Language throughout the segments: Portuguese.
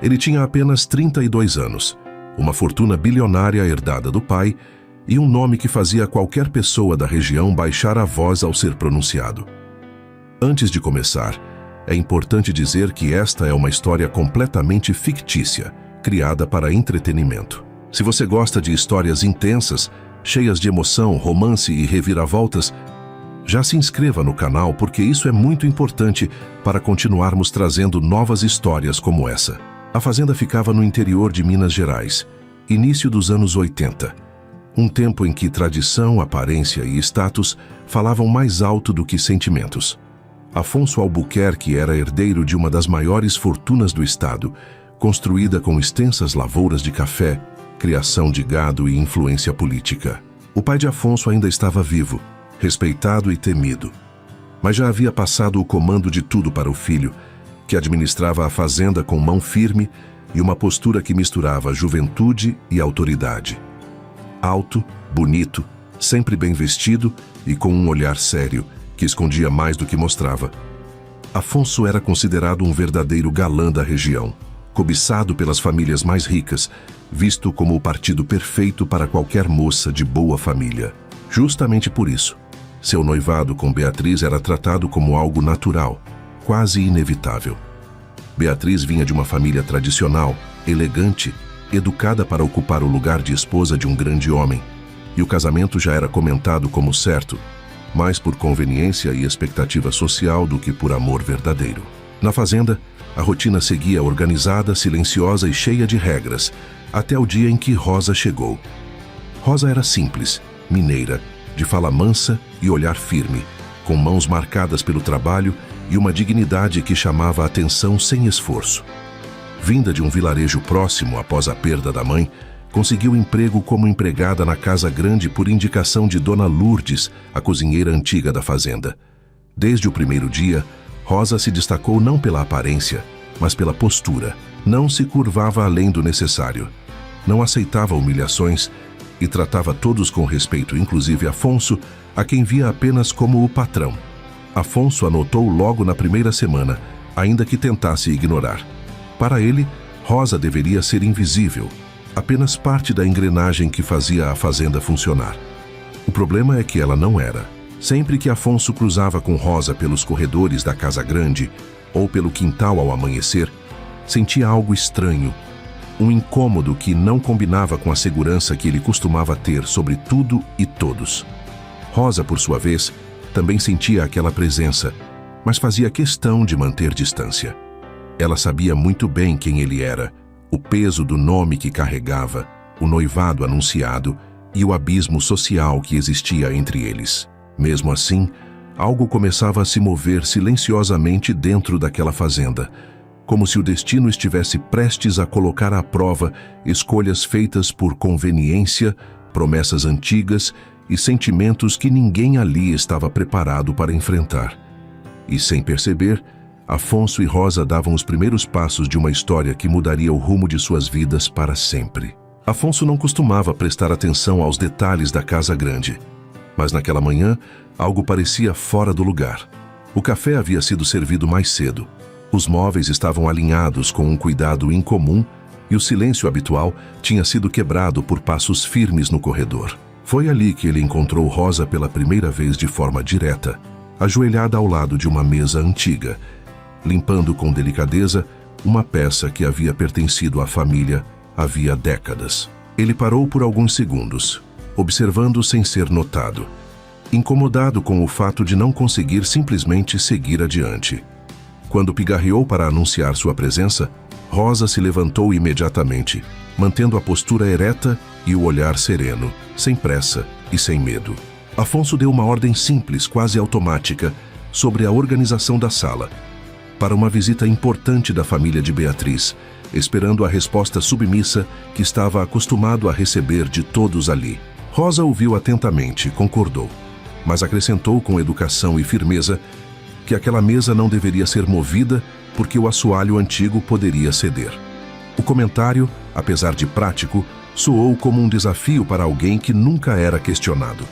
Ele tinha apenas 32 anos, uma fortuna bilionária herdada do pai e um nome que fazia qualquer pessoa da região baixar a voz ao ser pronunciado. Antes de começar, é importante dizer que esta é uma história completamente fictícia, criada para entretenimento. Se você gosta de histórias intensas, cheias de emoção, romance e reviravoltas, já se inscreva no canal porque isso é muito importante para continuarmos trazendo novas histórias como essa. A fazenda ficava no interior de Minas Gerais, início dos anos 80. Um tempo em que tradição, aparência e status falavam mais alto do que sentimentos. Afonso Albuquerque era herdeiro de uma das maiores fortunas do estado, construída com extensas lavouras de café, criação de gado e influência política. O pai de Afonso ainda estava vivo, respeitado e temido, mas já havia passado o comando de tudo para o filho, que administrava a fazenda com mão firme e uma postura que misturava juventude e autoridade. Alto, bonito, sempre bem vestido e com um olhar sério, que escondia mais do que mostrava. Afonso era considerado um verdadeiro galã da região, cobiçado pelas famílias mais ricas, visto como o partido perfeito para qualquer moça de boa família. Justamente por isso, seu noivado com Beatriz era tratado como algo natural, quase inevitável. Beatriz vinha de uma família tradicional, elegante, educada para ocupar o lugar de esposa de um grande homem, e o casamento já era comentado como certo, mais por conveniência e expectativa social do que por amor verdadeiro. Na fazenda, a rotina seguia organizada, silenciosa e cheia de regras, até o dia em que Rosa chegou. Rosa era simples, mineira, de fala mansa e olhar firme, com mãos marcadas pelo trabalho e uma dignidade que chamava a atenção sem esforço. Vinda de um vilarejo próximo após a perda da mãe, conseguiu emprego como empregada na casa grande por indicação de Dona Lourdes, a cozinheira antiga da fazenda. Desde o primeiro dia, Rosa se destacou não pela aparência, mas pela postura. Não se curvava além do necessário. Não aceitava humilhações e tratava todos com respeito, inclusive Afonso, a quem via apenas como o patrão. Afonso anotou logo na primeira semana, ainda que tentasse ignorar. Para ele, Rosa deveria ser invisível, apenas parte da engrenagem que fazia a fazenda funcionar. O problema é que ela não era. Sempre que Afonso cruzava com Rosa pelos corredores da casa grande ou pelo quintal ao amanhecer, sentia algo estranho, um incômodo que não combinava com a segurança que ele costumava ter sobre tudo e todos. Rosa, por sua vez, também sentia aquela presença, mas fazia questão de manter distância. Ela sabia muito bem quem ele era, o peso do nome que carregava, o noivado anunciado e o abismo social que existia entre eles. Mesmo assim, algo começava a se mover silenciosamente dentro daquela fazenda, como se o destino estivesse prestes a colocar à prova escolhas feitas por conveniência, promessas antigas e sentimentos que ninguém ali estava preparado para enfrentar. E sem perceber, Afonso e Rosa davam os primeiros passos de uma história que mudaria o rumo de suas vidas para sempre. Afonso não costumava prestar atenção aos detalhes da casa grande, mas naquela manhã algo parecia fora do lugar. O café havia sido servido mais cedo. Os móveis estavam alinhados com um cuidado incomum e o silêncio habitual tinha sido quebrado por passos firmes no corredor. Foi ali que ele encontrou Rosa pela primeira vez de forma direta, ajoelhada ao lado de uma mesa antiga, limpando com delicadeza uma peça que havia pertencido à família havia décadas. Ele parou por alguns segundos, observando sem ser notado, incomodado com o fato de não conseguir simplesmente seguir adiante. Quando pigarreou para anunciar sua presença, Rosa se levantou imediatamente, mantendo a postura ereta e o olhar sereno, sem pressa e sem medo. Afonso deu uma ordem simples, quase automática, sobre a organização da sala, para uma visita importante da família de Beatriz, esperando a resposta submissa que estava acostumado a receber de todos ali. Rosa ouviu atentamente, concordou, mas acrescentou com educação e firmeza que aquela mesa não deveria ser movida porque o assoalho antigo poderia ceder. O comentário, apesar de prático, soou como um desafio para alguém que nunca era questionado.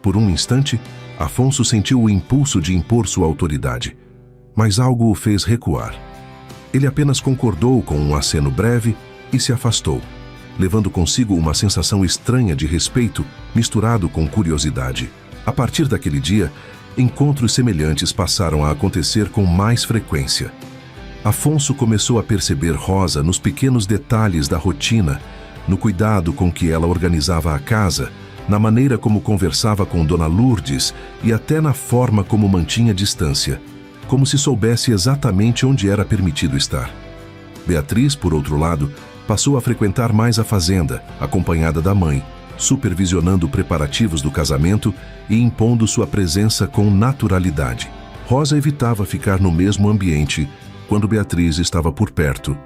Por um instante, Afonso sentiu o impulso de impor sua autoridade, mas algo o fez recuar. Ele apenas concordou com um aceno breve e se afastou, levando consigo uma sensação estranha de respeito misturado com curiosidade. A partir daquele dia, encontros semelhantes passaram a acontecer com mais frequência. Afonso começou a perceber Rosa nos pequenos detalhes da rotina, no cuidado com que ela organizava a casa, na maneira como conversava com Dona Lourdes e até na forma como mantinha distância, como se soubesse exatamente onde era permitido estar. Beatriz, por outro lado, passou a frequentar mais a fazenda, acompanhada da mãe, supervisionando preparativos do casamento e impondo sua presença com naturalidade. Rosa evitava ficar no mesmo ambiente quando Beatriz estava por perto,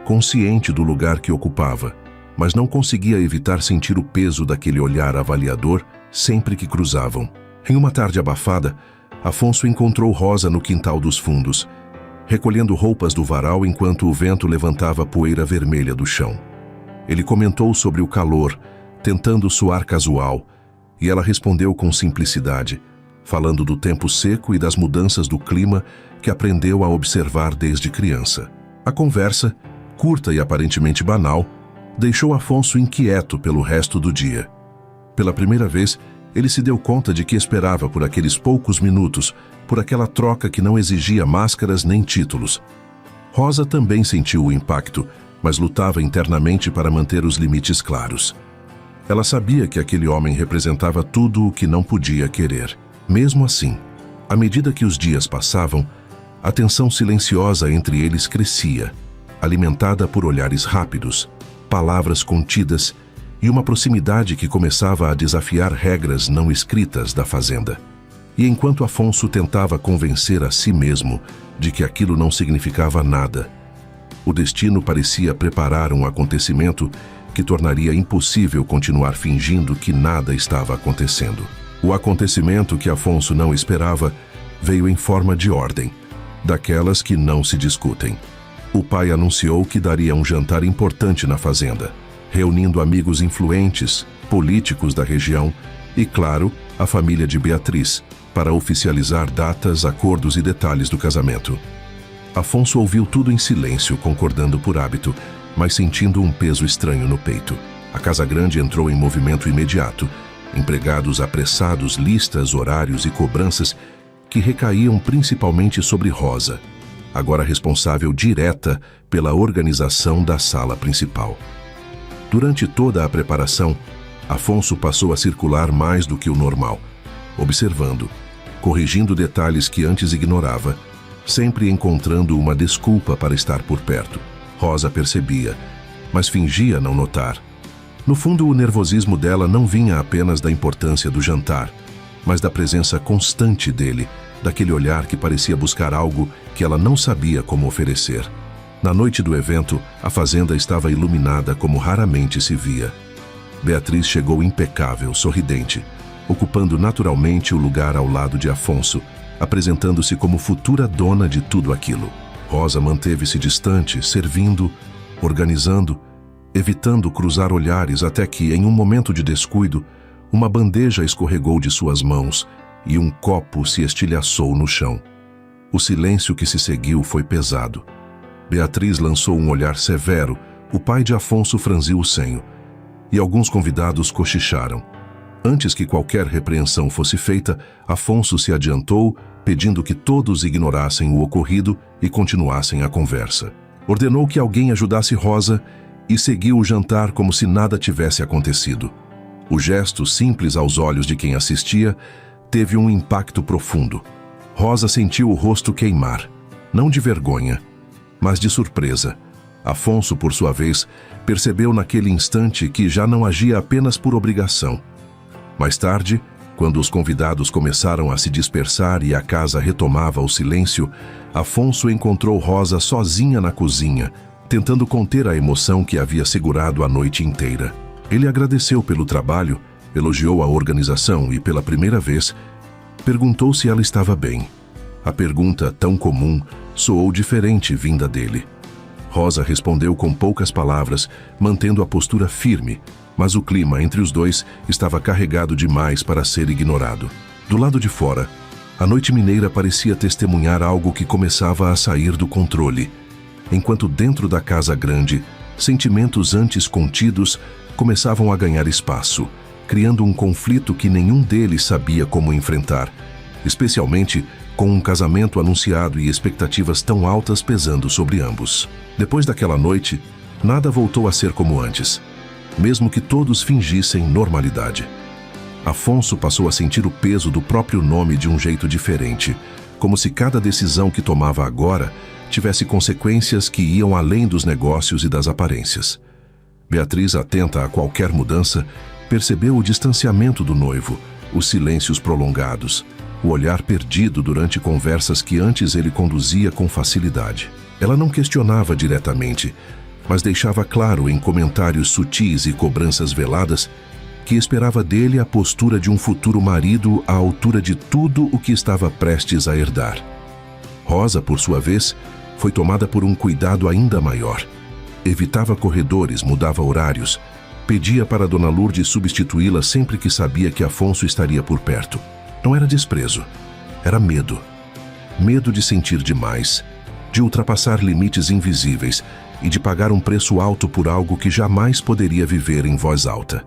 consciente do lugar que ocupava, mas não conseguia evitar sentir o peso daquele olhar avaliador sempre que cruzavam. Em uma tarde abafada, Afonso encontrou Rosa no quintal dos fundos, recolhendo roupas do varal enquanto o vento levantava a poeira vermelha do chão. Ele comentou sobre o calor, tentando soar casual, e ela respondeu com simplicidade, falando do tempo seco e das mudanças do clima que aprendeu a observar desde criança. A conversa, curta e aparentemente banal, deixou Afonso inquieto pelo resto do dia. Pela primeira vez, ele se deu conta de que esperava por aqueles poucos minutos, por aquela troca que não exigia máscaras nem títulos. Rosa também sentiu o impacto, mas lutava internamente para manter os limites claros. Ela sabia que aquele homem representava tudo o que não podia querer. Mesmo assim, à medida que os dias passavam, a tensão silenciosa entre eles crescia, alimentada por olhares rápidos, palavras contidas e uma proximidade que começava a desafiar regras não escritas da fazenda. E enquanto Afonso tentava convencer a si mesmo de que aquilo não significava nada, o destino parecia preparar um acontecimento que tornaria impossível continuar fingindo que nada estava acontecendo. O acontecimento que Afonso não esperava veio em forma de ordem, daquelas que não se discutem. O pai anunciou que daria um jantar importante na fazenda, reunindo amigos influentes, políticos da região e, claro, a família de Beatriz, para oficializar datas, acordos e detalhes do casamento. Afonso ouviu tudo em silêncio, concordando por hábito, mas sentindo um peso estranho no peito. A Casa Grande entrou em movimento imediato, empregados apressados, listas, horários e cobranças que recaíam principalmente sobre Rosa, agora responsável direta pela organização da sala principal. Durante toda a preparação, Afonso passou a circular mais do que o normal, observando, corrigindo detalhes que antes ignorava, sempre encontrando uma desculpa para estar por perto. Rosa percebia, mas fingia não notar. No fundo, o nervosismo dela não vinha apenas da importância do jantar, mas da presença constante dele, daquele olhar que parecia buscar algo que ela não sabia como oferecer. Na noite do evento, a fazenda estava iluminada como raramente se via. Beatriz chegou impecável, sorridente, ocupando naturalmente o lugar ao lado de Afonso, apresentando-se como futura dona de tudo aquilo. Rosa manteve-se distante, servindo, organizando, evitando cruzar olhares até que, em um momento de descuido, uma bandeja escorregou de suas mãos e um copo se estilhaçou no chão. O silêncio que se seguiu foi pesado. Beatriz lançou um olhar severo, o pai de Afonso franziu o senho, e alguns convidados cochicharam. Antes que qualquer repreensão fosse feita, Afonso se adiantou, pedindo que todos ignorassem o ocorrido e continuassem a conversa. Ordenou que alguém ajudasse Rosa e seguiu o jantar como se nada tivesse acontecido. O gesto, simples aos olhos de quem assistia, teve um impacto profundo. Rosa sentiu o rosto queimar, não de vergonha, mas de surpresa. Afonso, por sua vez, percebeu naquele instante que já não agia apenas por obrigação. Mais tarde, quando os convidados começaram a se dispersar e a casa retomava o silêncio, Afonso encontrou Rosa sozinha na cozinha, tentando conter a emoção que havia segurado a noite inteira. Ele agradeceu pelo trabalho, elogiou a organização e, pela primeira vez, perguntou se ela estava bem. A pergunta, tão comum, soou diferente vinda dele. Rosa respondeu com poucas palavras, mantendo a postura firme, mas o clima entre os dois estava carregado demais para ser ignorado. Do lado de fora, a noite mineira parecia testemunhar algo que começava a sair do controle. enquanto dentro da casa grande, sentimentos antes contidos começavam a ganhar espaço, criando um conflito que nenhum deles sabia como enfrentar, especialmente com um casamento anunciado e expectativas tão altas pesando sobre ambos. Depois daquela noite, nada voltou a ser como antes, mesmo que todos fingissem normalidade. Afonso passou a sentir o peso do próprio nome de um jeito diferente, como se cada decisão que tomava agora tivesse consequências que iam além dos negócios e das aparências. Beatriz, atenta a qualquer mudança, percebeu o distanciamento do noivo, os silêncios prolongados, o olhar perdido durante conversas que antes ele conduzia com facilidade. Ela não questionava diretamente, mas deixava claro em comentários sutis e cobranças veladas que esperava dele a postura de um futuro marido à altura de tudo o que estava prestes a herdar. Rosa, por sua vez, foi tomada por um cuidado ainda maior. Evitava corredores, mudava horários, pedia para Dona Lourdes substituí-la sempre que sabia que Afonso estaria por perto. Não era desprezo, era medo. Medo de sentir demais, de ultrapassar limites invisíveis e de pagar um preço alto por algo que jamais poderia viver em voz alta.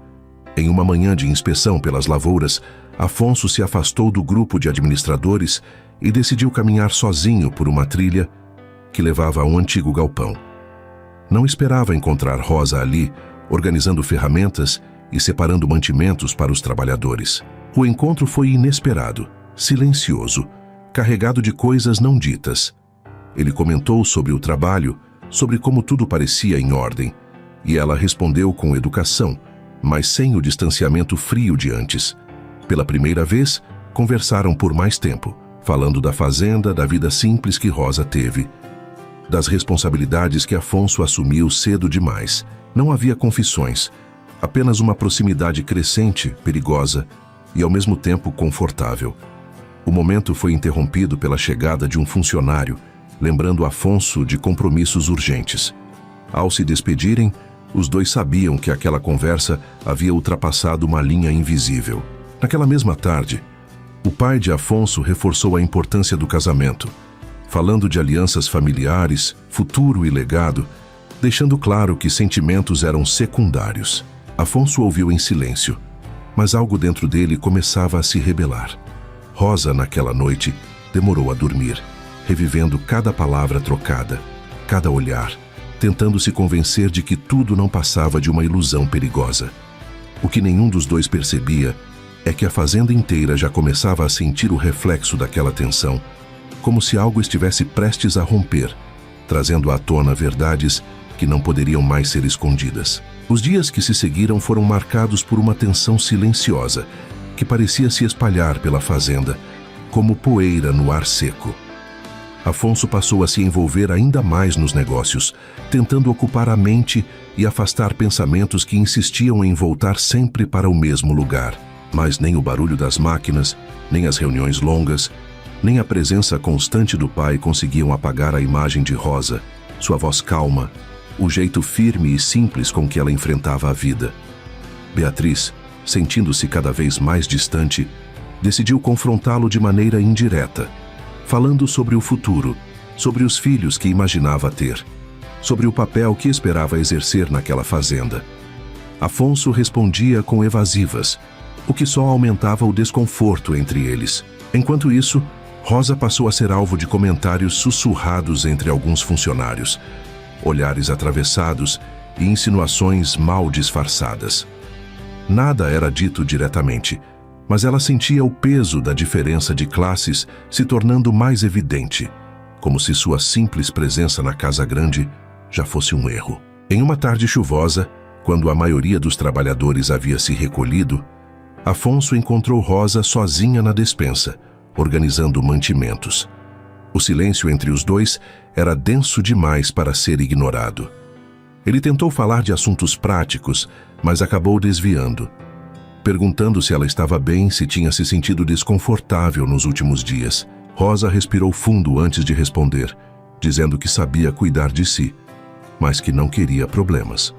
Em uma manhã de inspeção pelas lavouras, Afonso se afastou do grupo de administradores e decidiu caminhar sozinho por uma trilha que levava a um antigo galpão. Não esperava encontrar Rosa ali, organizando ferramentas e separando mantimentos para os trabalhadores. O encontro foi inesperado, silencioso, carregado de coisas não ditas. Ele comentou sobre o trabalho, sobre como tudo parecia em ordem, e ela respondeu com educação, mas sem o distanciamento frio de antes. Pela primeira vez, conversaram por mais tempo, falando da fazenda, da vida simples que Rosa teve, das responsabilidades que Afonso assumiu cedo demais. Não havia confissões, apenas uma proximidade crescente, perigosa e ao mesmo tempo confortável. O momento foi interrompido pela chegada de um funcionário, lembrando Afonso de compromissos urgentes. Ao se despedirem, os dois sabiam que aquela conversa havia ultrapassado uma linha invisível. Naquela mesma tarde, o pai de Afonso reforçou a importância do casamento, falando de alianças familiares, futuro e legado, deixando claro que sentimentos eram secundários. Afonso ouviu em silêncio, mas algo dentro dele começava a se rebelar. Rosa, naquela noite, demorou a dormir, revivendo cada palavra trocada, cada olhar, tentando se convencer de que tudo não passava de uma ilusão perigosa. O que nenhum dos dois percebia é que a fazenda inteira já começava a sentir o reflexo daquela tensão, como se algo estivesse prestes a romper, trazendo à tona verdades que não poderiam mais ser escondidas. Os dias que se seguiram foram marcados por uma tensão silenciosa, que parecia se espalhar pela fazenda, como poeira no ar seco. Afonso passou a se envolver ainda mais nos negócios, tentando ocupar a mente e afastar pensamentos que insistiam em voltar sempre para o mesmo lugar. Mas nem o barulho das máquinas, nem as reuniões longas, nem a presença constante do pai conseguiam apagar a imagem de Rosa, sua voz calma, o jeito firme e simples com que ela enfrentava a vida. Beatriz, sentindo-se cada vez mais distante, decidiu confrontá-lo de maneira indireta, falando sobre o futuro, sobre os filhos que imaginava ter, sobre o papel que esperava exercer naquela fazenda. Afonso respondia com evasivas, o que só aumentava o desconforto entre eles. Enquanto isso, Rosa passou a ser alvo de comentários sussurrados entre alguns funcionários, olhares atravessados e insinuações mal disfarçadas. Nada era dito diretamente, mas ela sentia o peso da diferença de classes se tornando mais evidente, como se sua simples presença na casa grande já fosse um erro. Em uma tarde chuvosa, quando a maioria dos trabalhadores havia se recolhido, Afonso encontrou Rosa sozinha na despensa, organizando mantimentos. O silêncio entre os dois era denso demais para ser ignorado. Ele tentou falar de assuntos práticos, mas acabou desviando, perguntando se ela estava bem, se tinha se sentido desconfortável nos últimos dias. Rosa respirou fundo antes de responder, dizendo que sabia cuidar de si, mas que não queria problemas.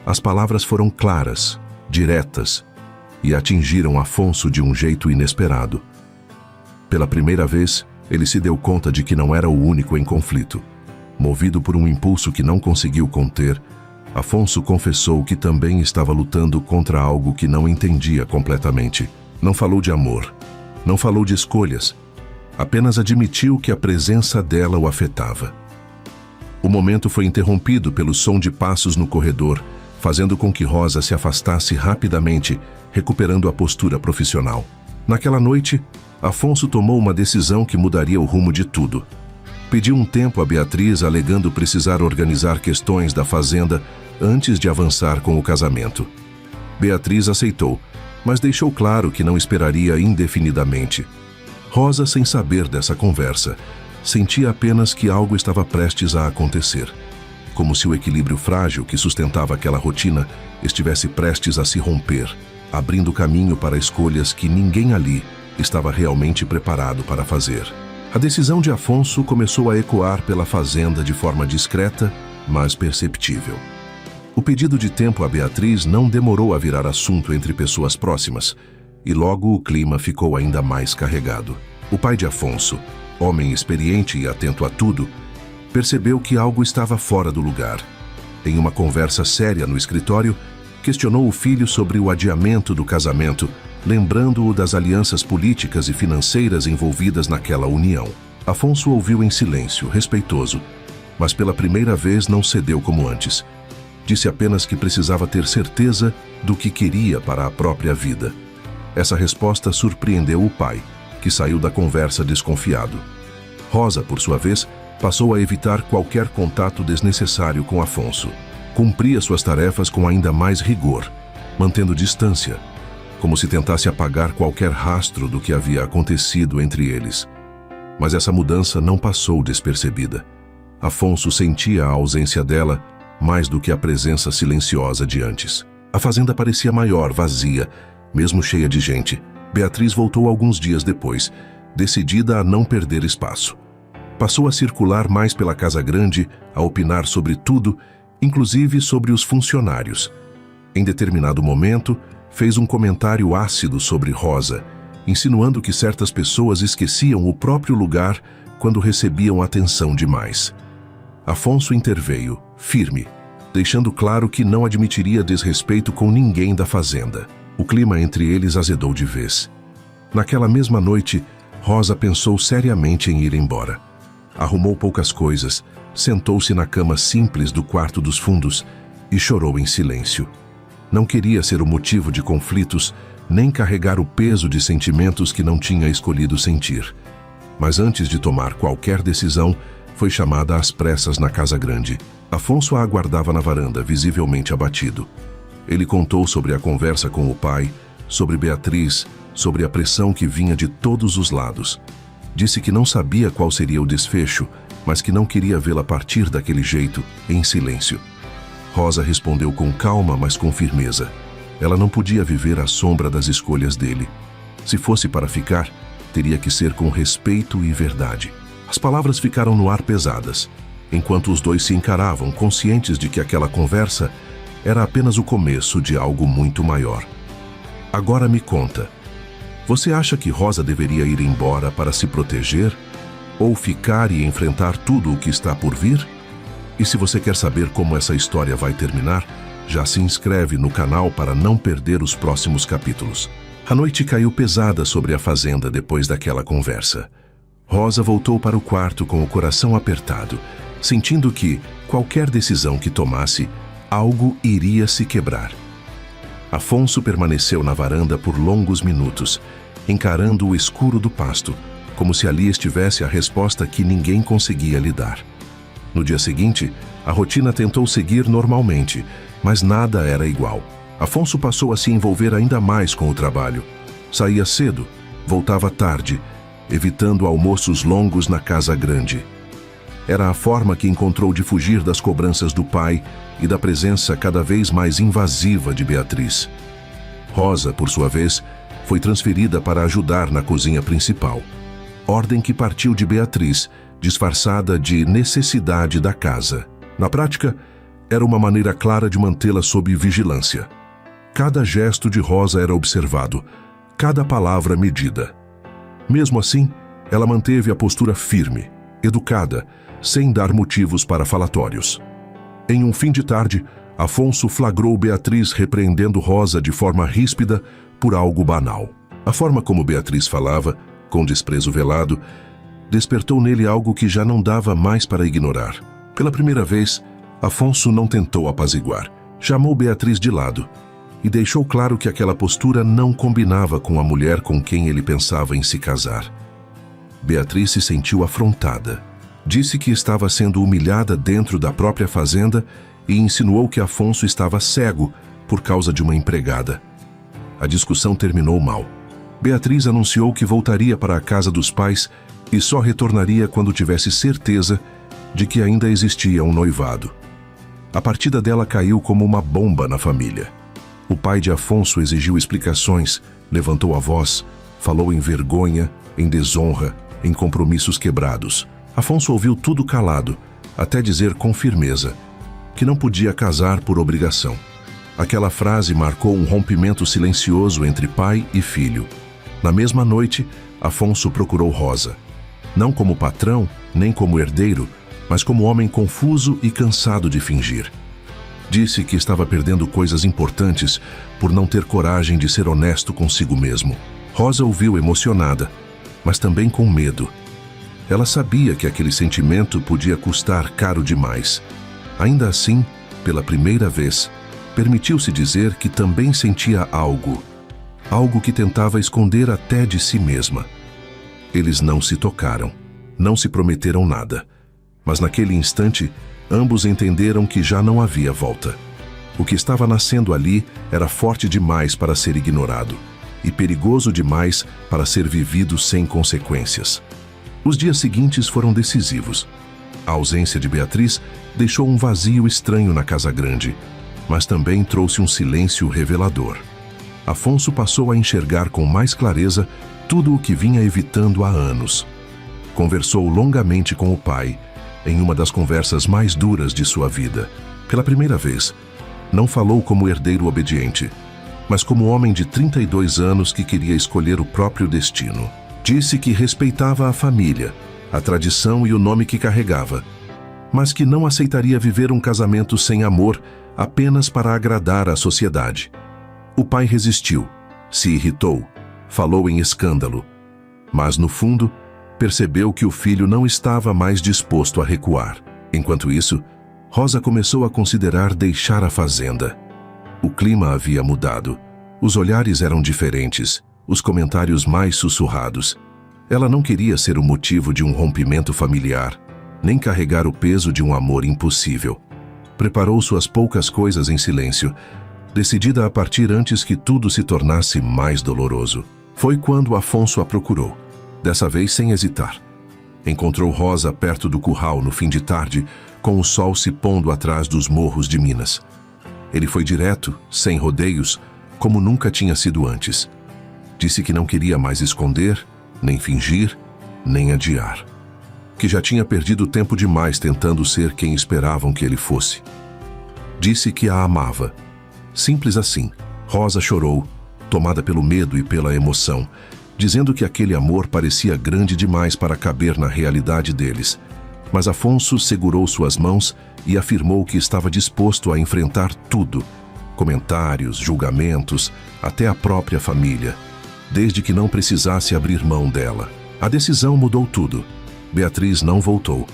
As palavras foram claras, diretas, e atingiram Afonso de um jeito inesperado. Pela primeira vez, ele se deu conta de que não era o único em conflito. Movido por um impulso que não conseguiu conter, Afonso confessou que também estava lutando contra algo que não entendia completamente. Não falou de amor, não falou de escolhas, apenas admitiu que a presença dela o afetava. O momento foi interrompido pelo som de passos no corredor, fazendo com que Rosa se afastasse rapidamente, recuperando a postura profissional. Naquela noite, Afonso tomou uma decisão que mudaria o rumo de tudo. Pediu um tempo a Beatriz, alegando precisar organizar questões da fazenda antes de avançar com o casamento. Beatriz aceitou, mas deixou claro que não esperaria indefinidamente. Rosa, sem saber dessa conversa, sentia apenas que algo estava prestes a acontecer, como se o equilíbrio frágil que sustentava aquela rotina estivesse prestes a se romper, abrindo caminho para escolhas que ninguém ali estava realmente preparado para fazer. A decisão de Afonso começou a ecoar pela fazenda de forma discreta, mas perceptível. O pedido de tempo a Beatriz não demorou a virar assunto entre pessoas próximas, e logo o clima ficou ainda mais carregado. O pai de Afonso, homem experiente e atento a tudo, percebeu que algo estava fora do lugar. Em uma conversa séria no escritório, questionou o filho sobre o adiamento do casamento, lembrando-o das alianças políticas e financeiras envolvidas naquela união. Afonso ouviu em silêncio, respeitoso, mas pela primeira vez não cedeu como antes. Disse apenas que precisava ter certeza do que queria para a própria vida. Essa resposta surpreendeu o pai, que saiu da conversa desconfiado. Rosa, por sua vez, passou a evitar qualquer contato desnecessário com Afonso. Cumpria suas tarefas com ainda mais rigor, mantendo distância, como se tentasse apagar qualquer rastro do que havia acontecido entre eles. Mas essa mudança não passou despercebida. Afonso sentia a ausência dela mais do que a presença silenciosa de antes. A fazenda parecia maior, vazia, mesmo cheia de gente. Beatriz voltou alguns dias depois, decidida a não perder espaço. Passou a circular mais pela casa grande, a opinar sobre tudo, inclusive sobre os funcionários. Em determinado momento, fez um comentário ácido sobre Rosa, insinuando que certas pessoas esqueciam o próprio lugar quando recebiam atenção demais. Afonso interveio, firme, deixando claro que não admitiria desrespeito com ninguém da fazenda. O clima entre eles azedou de vez. Naquela mesma noite, Rosa pensou seriamente em ir embora. Arrumou poucas coisas, sentou-se na cama simples do quarto dos fundos e chorou em silêncio. Não queria ser o motivo de conflitos, nem carregar o peso de sentimentos que não tinha escolhido sentir. Mas antes de tomar qualquer decisão, foi chamada às pressas na casa grande. Afonso a aguardava na varanda, visivelmente abatido. Ele contou sobre a conversa com o pai, sobre Beatriz, sobre a pressão que vinha de todos os lados. Disse que não sabia qual seria o desfecho, mas que não queria vê-la partir daquele jeito, em silêncio. Rosa respondeu com calma, mas com firmeza. Ela não podia viver à sombra das escolhas dele. Se fosse para ficar, teria que ser com respeito e verdade. As palavras ficaram no ar pesadas, enquanto os dois se encaravam, conscientes de que aquela conversa era apenas o começo de algo muito maior. Agora me conta, você acha que Rosa deveria ir embora para se proteger? Ou ficar e enfrentar tudo o que está por vir? E se você quer saber como essa história vai terminar, já se inscreve no canal para não perder os próximos capítulos. A noite caiu pesada sobre a fazenda depois daquela conversa. Rosa voltou para o quarto com o coração apertado, sentindo que, qualquer decisão que tomasse, algo iria se quebrar. Afonso permaneceu na varanda por longos minutos, encarando o escuro do pasto, como se ali estivesse a resposta que ninguém conseguia lhe dar. No dia seguinte, a rotina tentou seguir normalmente, mas nada era igual. Afonso passou a se envolver ainda mais com o trabalho. Saía cedo, voltava tarde, evitando almoços longos na casa grande. Era a forma que encontrou de fugir das cobranças do pai e da presença cada vez mais invasiva de Beatriz. Rosa, por sua vez, foi transferida para ajudar na cozinha principal, ordem que partiu de Beatriz, disfarçada de necessidade da casa. Na prática, era uma maneira clara de mantê-la sob vigilância. Cada gesto de Rosa era observado, cada palavra medida. Mesmo assim, ela manteve a postura firme, educada, sem dar motivos para falatórios. Em um fim de tarde, Afonso flagrou Beatriz repreendendo Rosa de forma ríspida por algo banal. A forma como Beatriz falava, com desprezo velado, despertou nele algo que já não dava mais para ignorar. Pela primeira vez, Afonso não tentou apaziguar. Chamou Beatriz de lado e deixou claro que aquela postura não combinava com a mulher com quem ele pensava em se casar. Beatriz se sentiu afrontada. Disse que estava sendo humilhada dentro da própria fazenda e insinuou que Afonso estava cego por causa de uma empregada. A discussão terminou mal. Beatriz anunciou que voltaria para a casa dos pais e só retornaria quando tivesse certeza de que ainda existia um noivado. A partida dela caiu como uma bomba na família. O pai de Afonso exigiu explicações, levantou a voz, falou em vergonha, em desonra, em compromissos quebrados. Afonso ouviu tudo calado, até dizer com firmeza que não podia casar por obrigação. Aquela frase marcou um rompimento silencioso entre pai e filho. Na mesma noite, Afonso procurou Rosa. Não como patrão, nem como herdeiro, mas como homem confuso e cansado de fingir. Disse que estava perdendo coisas importantes por não ter coragem de ser honesto consigo mesmo. Rosa ouviu emocionada, mas também com medo. Ela sabia que aquele sentimento podia custar caro demais. Ainda assim, pela primeira vez, permitiu-se dizer que também sentia algo que tentava esconder até de si mesma. Eles não se tocaram, não se prometeram nada, mas naquele instante, ambos entenderam que já não havia volta. O que estava nascendo ali era forte demais para ser ignorado e perigoso demais para ser vivido sem consequências. Os dias seguintes foram decisivos. A ausência de Beatriz deixou um vazio estranho na casa grande, mas também trouxe um silêncio revelador. Afonso passou a enxergar com mais clareza tudo o que vinha evitando há anos. Conversou longamente com o pai, em uma das conversas mais duras de sua vida. Pela primeira vez, não falou como herdeiro obediente, mas como homem de 32 anos que queria escolher o próprio destino. Disse que respeitava a família, a tradição e o nome que carregava, mas que não aceitaria viver um casamento sem amor apenas para agradar à sociedade. O pai resistiu, se irritou, falou em escândalo, mas no fundo, percebeu que o filho não estava mais disposto a recuar. Enquanto isso, Rosa começou a considerar deixar a fazenda. O clima havia mudado. Os olhares eram diferentes, os comentários mais sussurrados. Ela não queria ser o motivo de um rompimento familiar, nem carregar o peso de um amor impossível. Preparou suas poucas coisas em silêncio, decidida a partir antes que tudo se tornasse mais doloroso. Foi quando Afonso a procurou, dessa vez sem hesitar. Encontrou Rosa perto do curral no fim de tarde, com o sol se pondo atrás dos morros de Minas. Ele foi direto, sem rodeios, como nunca tinha sido antes. Disse que não queria mais esconder, nem fingir, nem adiar. Que já tinha perdido tempo demais tentando ser quem esperavam que ele fosse. Disse que a amava. Simples assim. Rosa chorou, tomada pelo medo e pela emoção, dizendo que aquele amor parecia grande demais para caber na realidade deles. Mas Afonso segurou suas mãos e afirmou que estava disposto a enfrentar tudo, comentários, julgamentos, até a própria família, desde que não precisasse abrir mão dela. A decisão mudou tudo. Beatriz não voltou.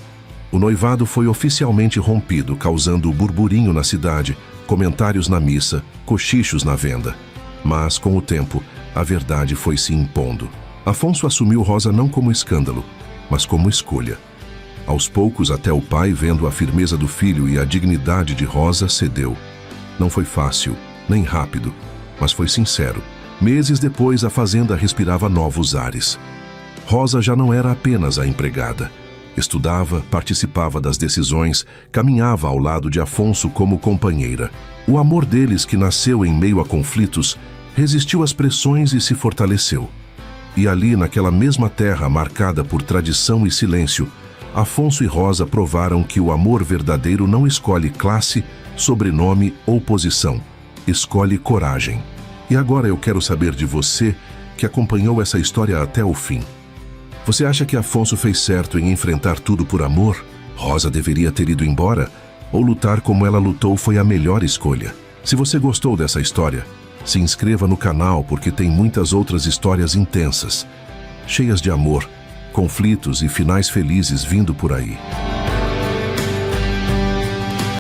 O noivado foi oficialmente rompido, causando burburinho na cidade, comentários na missa, cochichos na venda. Mas, com o tempo, a verdade foi se impondo. Afonso assumiu Rosa não como escândalo, mas como escolha. Aos poucos, até o pai, vendo a firmeza do filho e a dignidade de Rosa, cedeu. Não foi fácil, nem rápido, mas foi sincero. Meses depois, a fazenda respirava novos ares. Rosa já não era apenas a empregada. Estudava, participava das decisões, caminhava ao lado de Afonso como companheira. O amor deles, que nasceu em meio a conflitos, resistiu às pressões e se fortaleceu. E ali, naquela mesma terra marcada por tradição e silêncio, Afonso e Rosa provaram que o amor verdadeiro não escolhe classe, sobrenome ou posição. Escolhe coragem. E agora eu quero saber de você, que acompanhou essa história até o fim. Você acha que Afonso fez certo em enfrentar tudo por amor? Rosa deveria ter ido embora? Ou lutar como ela lutou foi a melhor escolha? Se você gostou dessa história, se inscreva no canal porque tem muitas outras histórias intensas, cheias de amor, conflitos e finais felizes vindo por aí.